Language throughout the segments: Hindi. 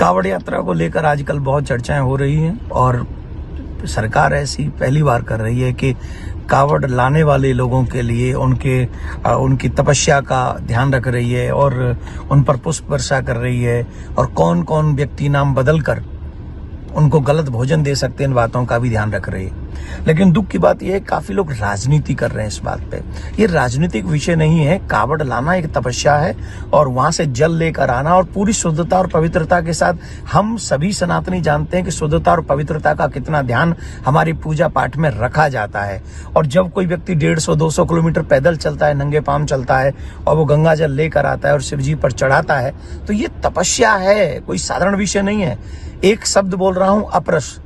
कावड़ यात्रा को लेकर आजकल बहुत चर्चाएं हो रही हैं और सरकार ऐसी पहली बार कर रही है कि कावड़ लाने वाले लोगों के लिए उनकी तपस्या का ध्यान रख रही है और उन पर पुष्प वर्षा कर रही है और कौन कौन व्यक्ति नाम बदल कर उनको गलत भोजन दे सकते हैं, इन बातों का भी ध्यान रख रही है। लेकिन दुख की बात यह है काफी लोग राजनीति कर रहे हैं इस बात पे। ये राजनीतिक विषय नहीं है। कावड़ लाना एक तपस्या है और वहां से जल लेकर आना और पूरी शुद्धता और पवित्रता के साथ। हम सभी सनातनी जानते हैं कि शुद्धता और पवित्रता का कितना ध्यान हमारी पूजा पाठ में रखा जाता है। और जब कोई व्यक्ति 150-200 किलोमीटर पैदल चलता है, नंगे पांव चलता है और वो गंगा जल लेकर आता है और शिव जी पर चढ़ाता है, तो ये तपस्या है, कोई साधारण विषय नहीं है। एक शब्द बोल रहा हूं, अपरस।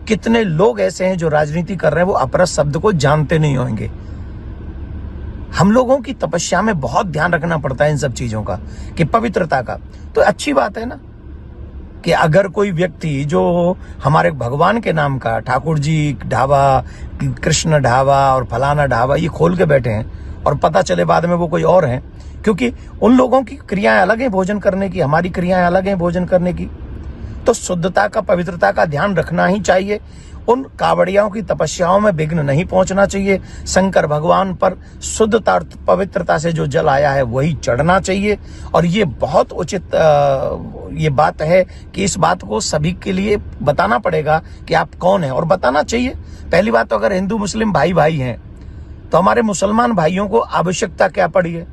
कितने लोग ऐसे हैं जो राजनीति कर रहे हैं, वो अपरस शब्द को जानते नहीं होंगे। हम लोगों की तपस्या में बहुत ध्यान रखना पड़ता है इन सब चीजों का, कि पवित्रता का। तो अच्छी बात है ना कि अगर कोई व्यक्ति जो हमारे भगवान के नाम का ठाकुर जी ढाबा, कृष्ण ढाबा और फलाना ढाबा ये खोल के बैठे हैं और पता चले बाद में वो कोई और हैं, क्योंकि उन लोगों की क्रियाएं अलग हैं भोजन करने की, हमारी क्रियाएं अलग हैं भोजन करने की। तो शुद्धता का, पवित्रता का ध्यान रखना ही चाहिए। उन कावड़ियों की तपस्याओं में विघ्न नहीं पहुंचना चाहिए। शंकर भगवान पर शुद्धता और पवित्रता से जो जल आया है वही चढ़ना चाहिए। और ये बहुत उचित ये बात है कि इस बात को सभी के लिए बताना पड़ेगा कि आप कौन हैं, और बताना चाहिए। पहली बात तो अगर हिंदू मुस्लिम भाई भाई हैं तो हमारे मुसलमान भाइयों को आवश्यकता क्या पड़ी है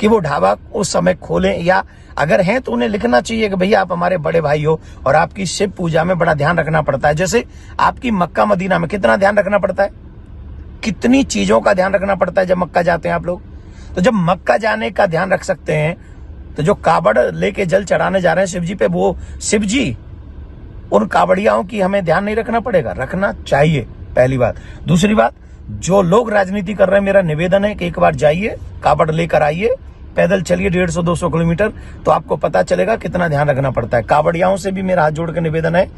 कि वो ढाबा उस समय खोलें, या अगर हैं तो उन्हें लिखना चाहिए कि भैया आप हमारे बड़े भाई हो और आपकी शिव पूजा में बड़ा ध्यान रखना पड़ता है। जैसे आपकी मक्का मदीना में कितना ध्यान रखना पड़ता है, कितनी चीजों का ध्यान रखना पड़ता है जब मक्का जाते हैं आप लोग। तो जब मक्का जाने का ध्यान रख सकते हैं तो जो कावड़ लेके जल चढ़ाने जा रहे हैं शिव जी पे, वो शिव जी उन कावड़ियाओं की हमें ध्यान नहीं रखना पड़ेगा? रखना चाहिए, पहली बात। दूसरी बात, जो लोग राजनीति कर रहे हैं, मेरा निवेदन है कि एक बार जाइए, कावड़ लेकर आइए, पैदल चलिए 150-200 किलोमीटर, तो आपको पता चलेगा कितना ध्यान रखना पड़ता है। कावड़ियाओं से भी मेरा हाथ जोड़ के निवेदन है,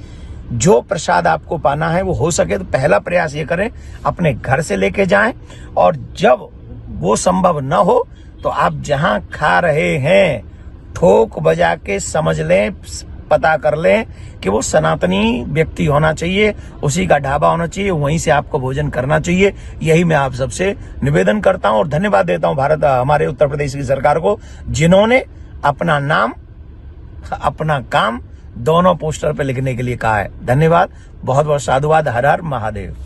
जो प्रसाद आपको पाना है वो हो सके तो पहला प्रयास ये करें अपने घर से लेके जाएं, और जब वो संभव न हो तो आप जहां खा रहे हैं ठोक बजा के समझ लें, पता कर लें कि वो सनातनी व्यक्ति होना चाहिए, उसी का ढाबा होना चाहिए, वहीं से आपको भोजन करना चाहिए। यही मैं आप सबसे निवेदन करता हूं और धन्यवाद देता हूं भारत, हमारे उत्तर प्रदेश की सरकार को, जिन्होंने अपना नाम अपना काम दोनों पोस्टर पे लिखने के लिए कहा है। धन्यवाद, बहुत बहुत साधुवाद। हर हर महादेव।